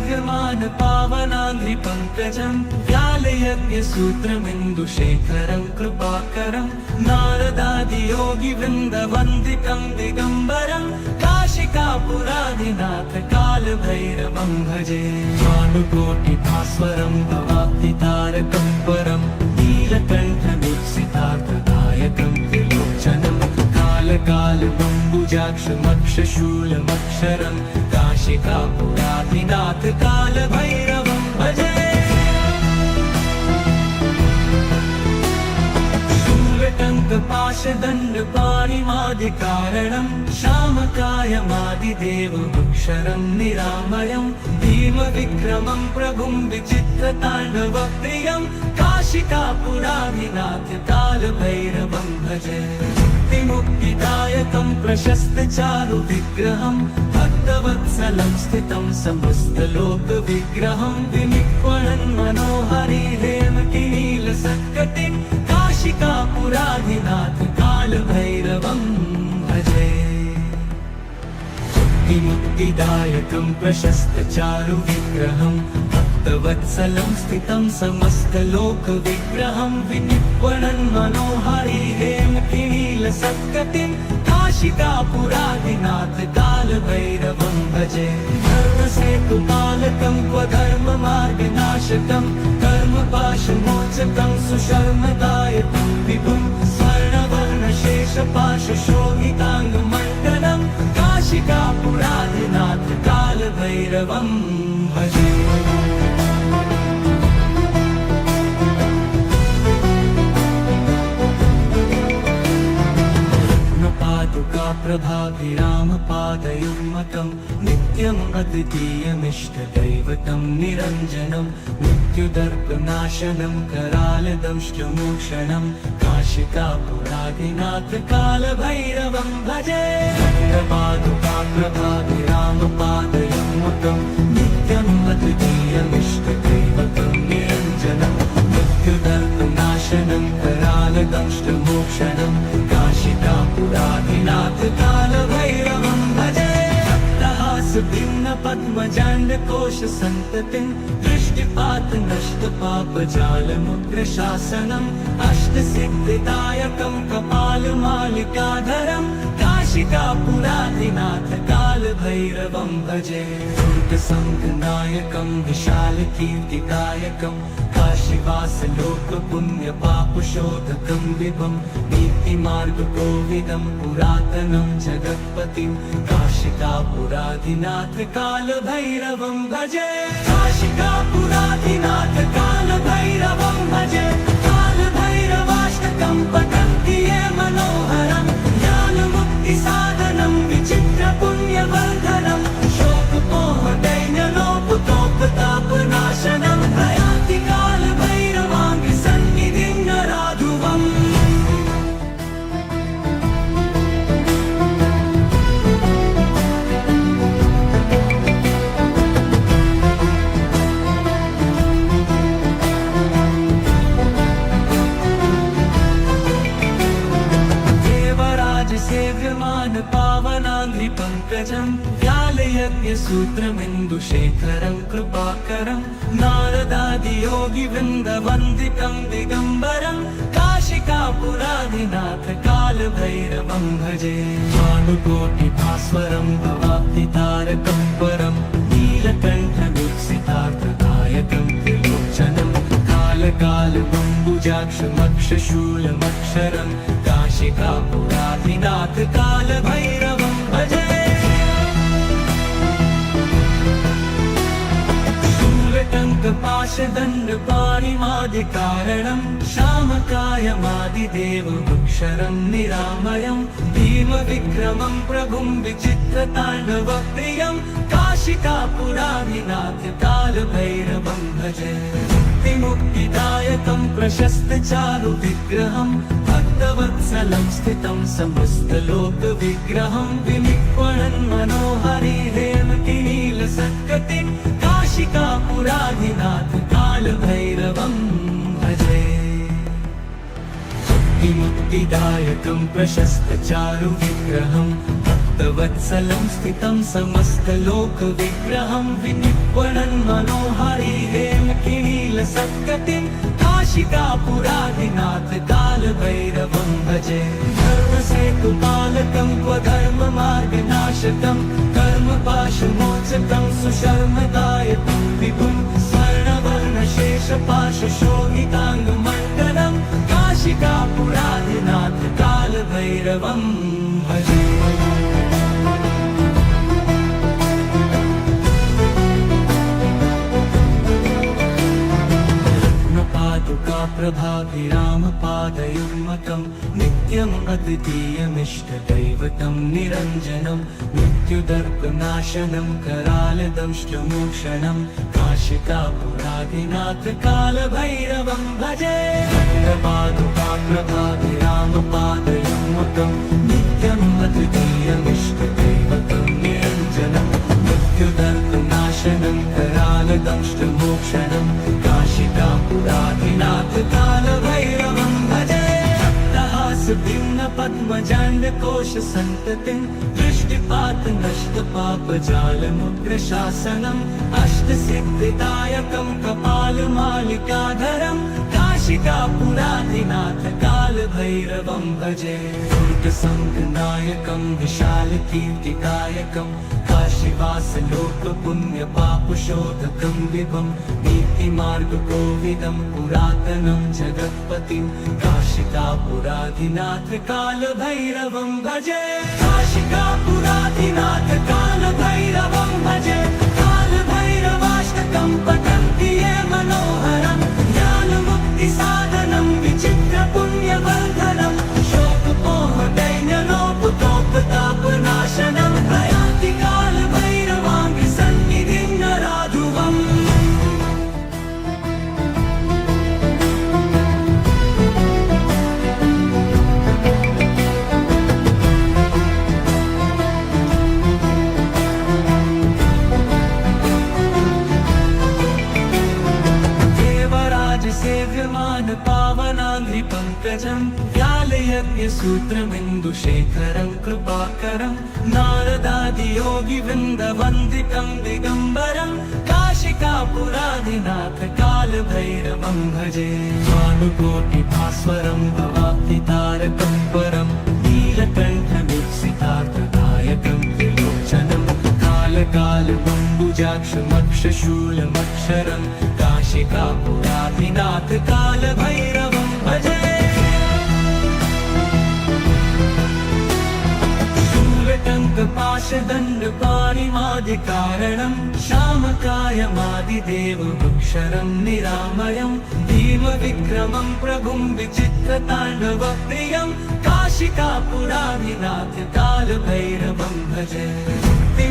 सेव्यमान पावनाङ्घ्रिपङ्कजं व्यालयज्ञसूत्रमिन्दुशेखरं कृपाकरं नारदादियोगिवृन्दवन्दितं दिगम्बरं काशिकापुराधिनाथ कालभैरवं भजे भानुकोटिभास्वरं भवाब्धितारकं परं नीलकण्ठमीप्सितार्थदायकं त्रिलोचनं कालकालमम्बुजाक्षमक्षशूलमक्षरं काशिकापुराधिनाथ कालभैरवं भजे शूलटङ्कपाशदण्डपाणिमादिकारणं श्यामकायमादिदेवमक्षरं निरामयं भीमविक्रमं प्रभुं विचित्रताण्डवप्रियं काशिकापुराधिनाथ कालभैरवं भजे मुक्तिदायकं प्रशस्तचारुविग्रहं भक्तवत्सलं स्थितं समस्तलोकविग्रहं विनिक्वणन् मनोहरि हेमकिनीलसत्कटिं काशिकापुराधिनाथ कालभैरवं भजे मुक्तिदायकं प्रशस्तचारुविग्रहं भक्तवत्सलं स्थितं समस्तलोकविग्रहं विनिक्वणन् मनोहरि हेमकिनीलसत्कटिं काशिकापुराधिनाथ कालभैरवं भजे धर्मसेतुपालकं क्वधर्ममार्गनाशकं कर्मपाशमोचकं सुशर्मदायकं विभुं स्वर्णवर्णशेषपाशशोभिताङ्गमण्डलं काशिकापुराधिनाथ कालभैरवं भजे प्रभाभिरामपादयुग्मकं नित्यम् अद्वितीयमिष्टदैवतं निरञ्जनं मृत्युदर्पनाशनं करालदंष्टमोक्षणं काशिकापुराधिनाथ कालभैरवं भजे प्रभाभिरामपादयुग्मकं नित्यम् अद्वितीयमिष्टदैवतं निरञ्जनं मृत्युदर्पनाशनं करालदंष्टमोक्षणं काशिकापुराधिनाथ कालभैरवं भजे भिन्न पद्मजाण्डकोश सन्ततिं दृष्टिपात नष्टपापजालमुग्रशासनम् अष्टसिद्धिदायकं कपालमालिकाधरं काशिकापुराधिनाथ कालभैरवं भजे दुर्गसङ्घनायकं विशालकीर्तिदायकं काशीवासलोकपुण्यपापशोधकं विभं नीतिमार्गकोविदं पुरातनं जगत्पतिं काशिकापुराधिनाथ कालभैरवं भजे काशिकापुराधिनाथ कालभैरवं भजे कालभैरवाष्टकं पठन्ति ये मनोहरं ज्ञानमुक्तिसाधनं विचित्रपुण्यवर्धनं शोकमोहदैन्यलोपतोपतापनाशनं प्रयाति कालभैरवाङ्घ्रिसन्निधिं नराधुवम् सेव्यमान पावनाङ्घ्रिपङ्कजं व्यालयज्ञसूत्रमिन्दुशेखरं कृपाकरं नारदादियोगिवृन्दवन्दितं दिगम्बरं काशिकापुराधिनाथ कालभैरवं भजे भानुकोटिभास्वरं भवाब्धितारकं परं नीलकण्ठमीप्सितार्थदायकं त्रिलोचनं कालकालमम्बुजाक्षमक्षशूलमक्षरं काशिकापुराधिनाथ कालभैरवं भजे शूलटङ्कपाशदण्डपाणिमादिकारणं श्यामकायमादिदेवमक्षरं निरामयं भीमविक्रमं प्रभुं विचित्रताण्डवप्रियं काशिकापुराधिनाथ कालभैरवं भजे मुक्तिदायकं प्रशस्तचारुविग्रहं भक्तवत्सलं स्थितं समस्तलोकविग्रहं विनिक्वणन् मनोहरि हेमकिनीलसत्कटिं काशिकापुराधिनाथ कालभैरवं भजे मुक्तिदायकं प्रशस्तचारुविग्रहं भक्तवत्सलं स्थितं समस्तलोकविग्रहं विनिर्वणन् मनोहरि हेमकिनीलसत्कटिं काशिकापुराधिनाथ कालभैरवं भजे धर्मसेतुपालकं क्वधर्ममार्गनाशकं कर्मपाशमोचकं सुशर्मदायकं विभुं स्वर्णवर्णशेषपाशशोभिताङ्गमण्डलं काशिकापुराधिनाथ कालभैरवं भजे। प्रभाभिरामपादयुग्मकं नित्यम् अद्वितीयमिष्टदैवतं निरञ्जनं मृत्युदर्पनाशनं करालदंष्टमोक्षणं काशिकापुराधिनाथ कालभैरवं भजे प्रभाभिरामपादयुग्मकं नित्यम् अद्वितीयमिष्टदैवतं निरञ्जनं मृत्युदर्पनाशनं करालदंष्टमोक्षणं काशिकापुराधिनाथ कालभैरवं भजे भिन्न पद्मजाण्डकोश सन्ततिं दृष्टिपात नष्टपापजालमुग्रशासनम् अष्टसिद्धिदायकं कपालमालिकाधरं काशिकापुराधिनाथ कालभैरवं भजे दुर्गसङ्गनायकं विशालकीर्तिदायकं काशीवासलोकपुण्यपापशोधकं विभं नीतिमार्गकोविदं पुरातनं जगत्पतिं काशिकापुराधिनाथ कालभैरवं भजे काशिकापुराधिनाथ कालभैरवं भजे कालभैरवाष्टकं पठन्ति ये मनोहरं ज्ञानमुक्तिसाधनं विचित्रपुण्यवर्धनं शोकमोहदैन्यलोपतोपतापनाशनं प्रयान्ति कालभैरवाङ्घ्रिसन्निधिं नराधुवम्। सेव्यमान पावनाङ्घ्रिपङ्कजं व्यालयज्ञसूत्रमिन्दुशेखरं कृपाकरं नारदादियोगिवृन्दवन्दितं दिगम्बरं काशिकापुराधिनाथ कालभैरवं भजे भानुकोटिभास्वरं भवाब्धितारकं परं नीलकण्ठमीप्सितार्थदायकं त्रिलोचनं कालकालबम्बुजाक्षमक्षशूलमक्षरं काशिकापुराधिनाथ कालभैरवं भजे शूलटङ्कपाशदण्डपाणिमादिकारणं श्यामकायमादिदेवमक्षरं निरामयं भीमविक्रमं प्रभुं विचित्रताण्डवप्रियं काशिकापुराधिनाथ कालभैरवं भजे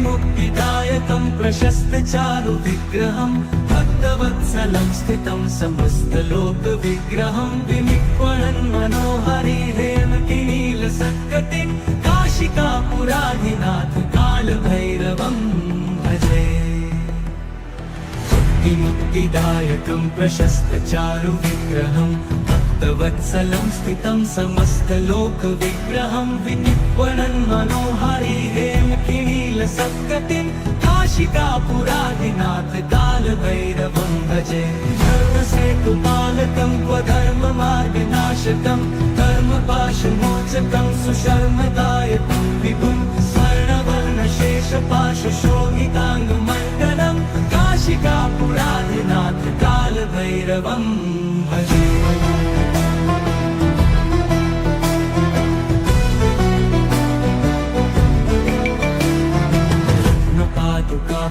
मुक्तिदायकं प्रशस्तचारुविग्रहं भक्तवत्सलं स्थितं समस्तलोकविग्रहं विनिर्वणन् मनोहरि हेमकिनीलसत्कटिं काशिकापुराधिनाथ कालभैरवं भजे मुक्तिदायकं प्रशस्तचारुविग्रहं भक्तवत्सलं स्थितं समस्तलोकविग्रहं विनिर्वणन् मनोहरि हेमकिनीलसत्कटिं काशिकापुराधिनाथ कालभैरवं भजे धर्मसेतुपालकं क्वधर्ममार्गनाशकं कर्मपाशमोचकं सुशर्मदायकं विभुं स्वर्णवर्णशेषपाशशोभिताङ्गमण्डलं काशिकापुराधिनाथ कालभैरवं भजे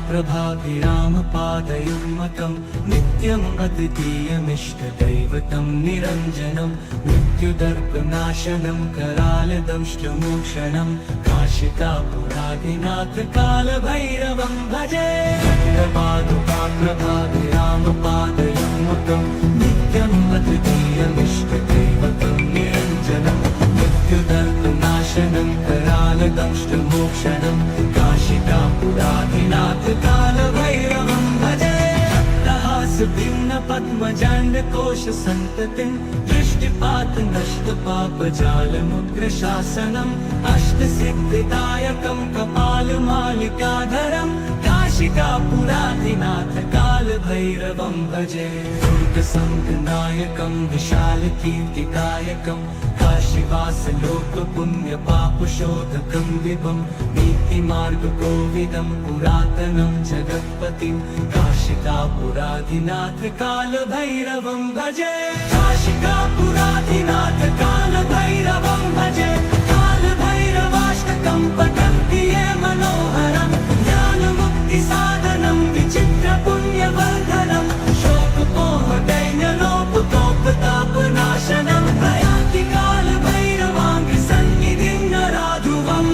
प्रभाभिरामपादयुग्मकं नित्यम् अद्वितीयमिष्टदैवतं निरञ्जनं मृत्युदर्पनाशनं करालदंष्टमोक्षणं काशिकापुराधिनाथ कालभैरवं भजे प्रभाभिरामपादयुग्मकं नित्यम् अद्वितीयमिष्टदैवतं निरञ्जनं मृत्युदर्पनाशनं करालदंष्टमोक्षणं काशिकापुराधिनाथ कालभैरवं भजे भिन्न पद्मजाण्डकोशसन्ततिं दृष्टिपात नष्टपापजालमुग्रशासनम् अष्टसिद्धिदायकं कपालमालिकाधरं काशिकापुराधिनाथ कालभैरवं भजे दुर्गसङ्गनायकं विशालकीर्तिदायकं काशीवासलोकपुण्यपापशोधकं विभं नीतिमार्गकोविदं पुरातनं जगत्पतिं काशिकापुराधिनाथ कालभैरवं भजे काशिकापुराधिनाथ कालभैरवं भजे कालभैरवाष्टकं पठन्ति ये मनोहरं ज्ञानमुक्तिसाधनं विचित्रपुण्यवर्धनं शोकमोहदैन्यलोपतोपतापनाशनं प्रयान्ति कालभैरवाङ्घ्रिसन्निधिं नराधुवम्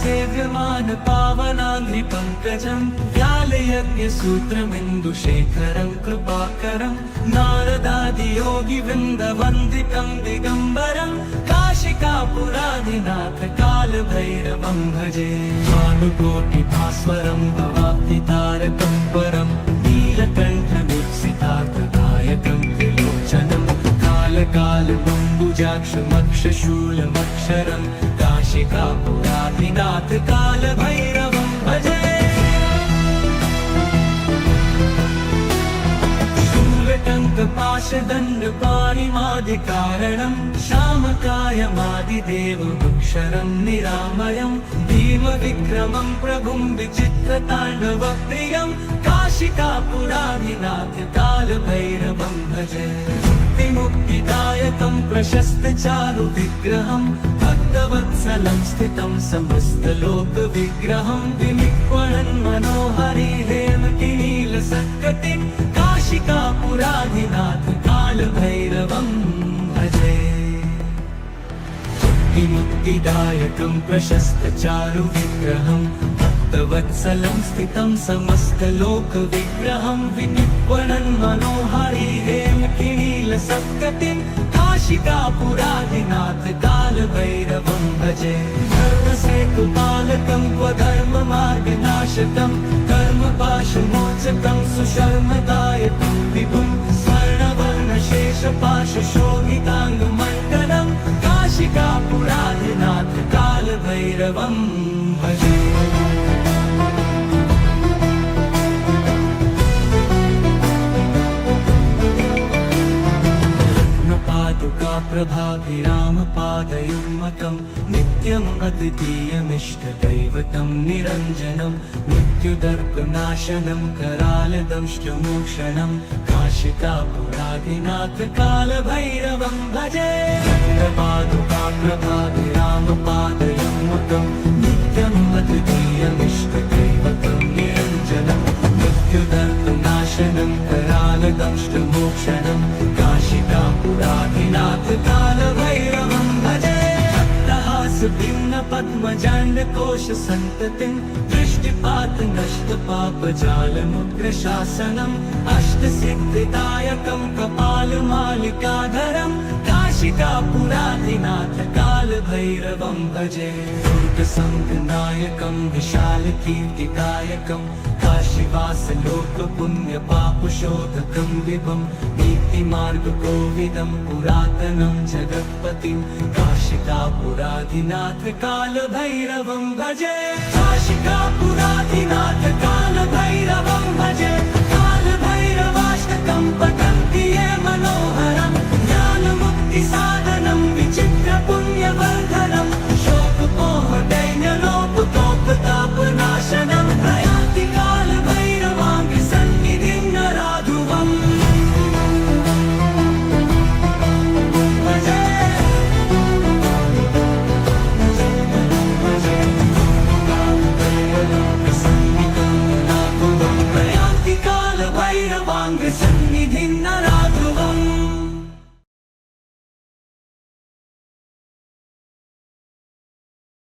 सेव्यमान पावनाङ्घ्रिपङ्कजं व्यालयज्ञसूत्रमिन्दुशेखरं कृपाकरं नारदादियोगिवृन्दवन्दितं दिगम्बरं काशिकापुराधिनाथ कालभैरवं भजे भानुकोटिभास्वरं भवाब्धितारकं परं नीलकण्ठमीप्सितार्थदायकं त्रिलोचनं कालकालबम्बुजाक्षमक्षशूलमक्षरं काशिकापुराधिनाथ कालभैरवं भजे शूलटङ्कपाशदण्डपाणिमादिकारणं श्यामकायमादिदेवमुक्षरं निरामयं भीमविक्रमं प्रभुं विचित्रताण्डवप्रियं काशिकापुराधिनाथ कालभैरवं भजे मुक्तिदायकं प्रशस्तचारुविग्रहं भक्तवत्सलं स्थितं समस्तलोकविग्रहं विनिक्वणन् मनोहरि हेमकिनीलसत्कटिं काशिकापुराधिनाथ कालभैरवं भजे मुक्तिदायकं प्रशस्तचारुविग्रहं भक्तवत्सलं स्थितं समस्तलोकविग्रहं विनिक्वणन् मनोहरि हेमकिनीलसत्कटिं काशिकापुराधिनाथ कालभैरवं भजे धर्मसेतुपालकं स्वधर्ममार्गनाशकं कर्मपाशमोचकं सुशर्मदायकं विभुं स्वर्णवर्णशेषपाशशोभिताङ्गमण्डलं काशिकापुराधिनाथ कालभैरवं भजे प्रभाभिरामपादयुग्मकं नित्यम् अद्वितीयमिष्टदैवतं निरञ्जनं मृत्युदर्पनाशनं करालदंष्टमोक्षणं काशिकापुराधिनाथ कालभैरवं भजे प्रभाभिरामपादयुग्मकं नित्यम् अद्वितीयमिष्टदैवतं निरञ्जनं मृत्युदर्पनाशनं करालदंष्टमोक्षणं काशिकापुराधिनाथ कालभैरवं भजे भिन्न पद्मजाण्डकोशसन्ततिं दृष्टिपात नष्टपापजालमुग्रशासनम् अष्टसिद्धिदायकं कपालमालिकाधरं काशिकापुराधिनाथ कालभैरवं भजे दुर्गसङ्गनायकं विशालकीर्तिदायकं काशीवासलोकपुण्यपापशोधकं विभं नीतिमार्गकोविदं पुरातनं जगत्पतिं काशिकापुराधिनाथ कालभैरवं भजे काशिकापुराधिनाथ काल